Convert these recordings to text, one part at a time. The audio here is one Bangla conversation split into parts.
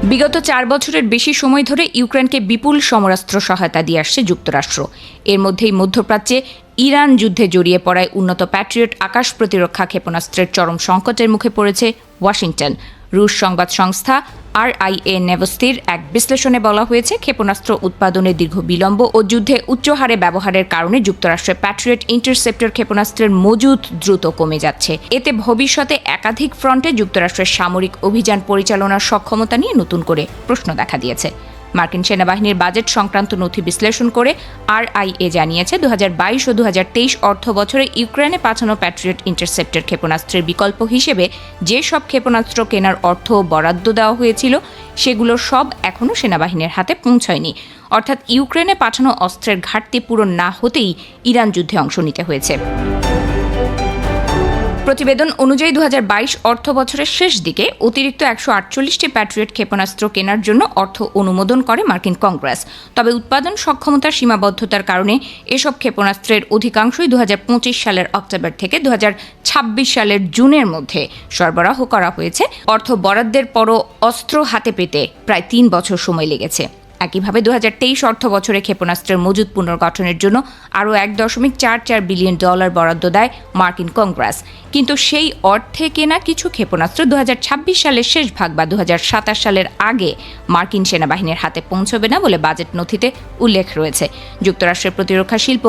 বিগত 4 বছরের বেশি সময় ধরে ইউক্রেনকে বিপুল সমরাস্ত্র সহায়তা দিয়ে আসছে যুক্তরাষ্ট্র। এর মধ্যেই মধ্যপ্রাচ্যে ইরান যুদ্ধে জড়িয়ে পড়ায় উন্নত প্যাট্রিয়ট আকাশ প্রতিরক্ষা ক্ষেপণাস্ত্রের চরম সংকটের মুখে পড়েছে ওয়াশিংটন। রুশ সংবাদ সংস্থা RIA নেভস্তির এক বিশ্লেষণে বলা হয়েছে, ক্ষেপণাস্ত্র উৎপাদনে দীর্ঘ বিলম্ব ও যুদ্ধে উচ্চ হারে ব্যবহারের কারণে যুক্তরাষ্ট্রের প্যাট্রিয়ট ইন্টারসেপ্টর ক্ষেপণাস্ত্রের মজুত দ্রুত কমে যাচ্ছে। এতে ভবিষ্যতে একাধিক ফ্রন্টে যুক্তরাষ্ট্রের সামরিক অভিযান পরিচালনার সক্ষমতা নিয়ে নতুন করে প্রশ্ন দেখা দিয়েছে। মার্কিন সেনাবাহিনীর বাজেট সংক্রান্ত নথি বিশ্লেষণ করে RIA জানিয়েছে, 2022 ও 2023 অর্থ বছরে ইউক্রেনে পাঠানো প্যাট্রিয়ট ইন্টারসেপ্টর ক্ষেপণাস্ত্রের বিকল্প হিসেবে যে সব ক্ষেপণাস্ত্র কেনার অর্থ বরাদ্দ দেওয়া হয়েছিল সেগুলো সব এখনও সেনাবাহিনীর হাতে পৌঁছায়নি। অর্থাৎ ইউক্রেনে পাঠানো অস্ত্রের ঘাটতি পূরণ না হতেই ইরান যুদ্ধে অংশ নিতে হয়েছে। প্রতিবেদন অনুযায়ী 2022 অর্থ বছরের শেষ দিকে অতিরিক্ত 148টি প্যাট্রিয়ট ক্ষেপণাস্ত্র কেনার জন্য অর্থ অনুমোদন করে মার্কিন কংগ্রেস। তবে উৎপাদন সক্ষমতার সীমাবদ্ধতার কারণে এসব ক্ষেপণাস্ত্রের অধিকাংশই 2025 সালের অক্টোবর থেকে 2026 সালের জুনের মধ্যে সরবরাহ করা হয়েছে। অর্থ বরাদ্দের পরও অস্ত্র হাতে পেতে প্রায় 3 বছর সময় লেগেছে। একইভাবে 2023 অর্থ বছরে ক্ষেপণাস্ত্রের মজুত পুনর্গঠনের জন্য আরও $1.44 বিলিয়ন বরাদ্দ দেয় মার্কিন কংগ্রেস। কিন্তু সেই অর্থে কেনা কিছু ক্ষেপণাস্ত্র 2026 সালের শেষ ভাগ বা 2027 সালের আগে মার্কিন সেনাবাহিনীর হাতে পৌঁছবে না বলে বাজেট নথিতে উল্লেখ রয়েছে। যুক্তরাষ্ট্রের প্রতিরক্ষা শিল্প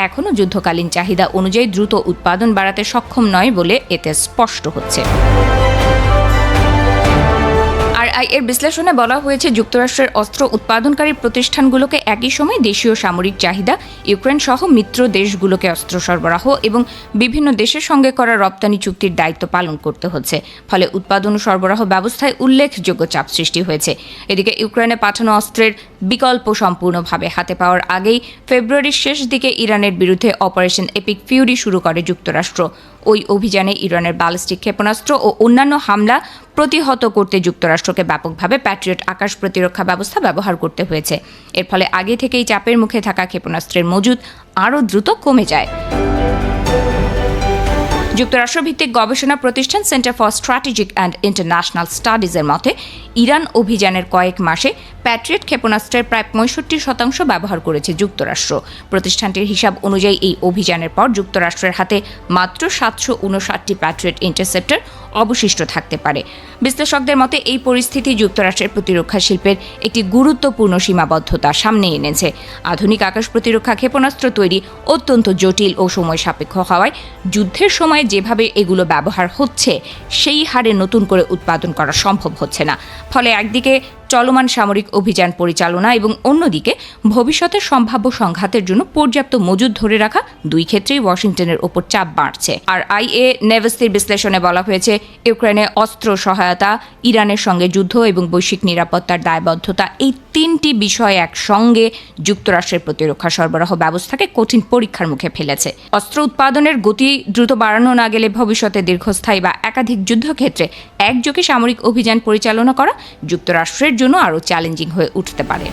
এখনও যুদ্ধকালীন চাহিদা অনুযায়ী দ্রুত উৎপাদন বাড়াতে সক্ষম নয় বলে এতে স্পষ্ট হচ্ছে। এর বিশ্লেষণে বলা হয়েছে, যুক্তরাষ্ট্রের অস্ত্র উৎপাদনকারী প্রতিষ্ঠানগুলোকে একই সময় দেশীয় সামরিক চাহিদা, ইউক্রেন সহ মিত্র দেশগুলোকে অস্ত্র সরবরাহ এবং বিভিন্ন দেশের সঙ্গে করা রপ্তানি চুক্তির দায়িত্ব পালন করতে হচ্ছে। ফলে উৎপাদন ও সরবরাহ ব্যবস্থায় উল্লেখযোগ্য চাপ সৃষ্টি হয়েছে। এদিকে ইউক্রেনে পাঠানো অস্ত্রের বিকল্প সম্পূর্ণভাবে হাতে পাওয়ার আগেই ফেব্রুয়ারির শেষ দিকে ইরানের বিরুদ্ধে অপারেশন এপিক ফিউরি শুরু করে যুক্তরাষ্ট্র। ওই অভিযানে ইরানের ব্যালিস্টিক ক্ষেপণাস্ত্র ও অন্যান্য হামলা প্রতিহত করতে যুক্তরাষ্ট্রকে ব্যাপকভাবে প্যাট্রিয়ট আকাশ প্রতিরক্ষা ব্যবস্থা ব্যবহার করতে হয়েছে। এর ফলে আগে থেকেই চাপের মুখে থাকা ক্ষেপণাস্ত্রের মজুত আরও দ্রুত কমে যায়। যুক্তরাষ্ট্রভিত্তিক গবেষণা প্রতিষ্ঠান centre for strategic and international স্টাডিজের মতে, ইরান অভিযানের কয়েক মাসে প্যাট্রিয়ট ক্ষেপণাস্ত্রের প্রায় 65% ব্যবহার করেছে যুক্তরাষ্ট্র। প্রতিষ্ঠানটির হিসাব অনুযায়ী এই অভিযানের পর যুক্তরাষ্ট্রের হাতে মাত্র 759টি প্যাট্রিয়ট ইন্টারসেপ্টর অবশিষ্ট থাকতে পারে। বিশ্লেষকদের মতে এই পরিস্থিতি যুক্তরাষ্ট্রের প্রতিরক্ষা শিল্পের একটি গুরুত্বপূর্ণ সীমাবদ্ধতা সামনে এনেছে। আধুনিক আকাশ প্রতিরক্ষা ক্ষেপণাস্ত্র তৈরি অত্যন্ত জটিল ও সময় সাপেক্ষ হওয়ায় যুদ্ধের সময় যেভাবে এগুলো ব্যবহার হচ্ছে সেই হারে নতুন করে উৎপাদন করা সম্ভব হচ্ছে না। ফলে একদিকে চলমান সামরিক অভিযান পরিচালনা এবং অন্যদিকে ভবিষ্যতের সম্ভাব্য সংঘাতের জন্য পর্যাপ্ত মজুদ ধরে রাখা, দুই ক্ষেত্রেই ওয়াশিংটনের ওপর চাপ বাড়ছে। আর RIA নেভস্তির বিশ্লেষণে বলা হয়েছে, ইউক্রেনে অস্ত্র সহায়তা, ইরানের সঙ্গে যুদ্ধ এবং বৈশ্বিক নিরাপত্তার দায়বদ্ধতা, এই 3টি বিষয় একসঙ্গে যুক্তরাষ্ট্রের প্রতিরক্ষা সরবরাহ ব্যবস্থাকে কঠিন পরীক্ষার মুখে ফেলেছে। অস্ত্র উৎপাদনের গতি দ্রুত বাড়ানো না গেলে ভবিষ্যতে দীর্ঘস্থায়ী বা একাধিক যুদ্ধক্ষেত্রে একযোগে সামরিক অভিযান পরিচালনা করা যুক্তরাষ্ট্রের জন্য আরও চ্যালেঞ্জিং হয়ে উঠতে পারে।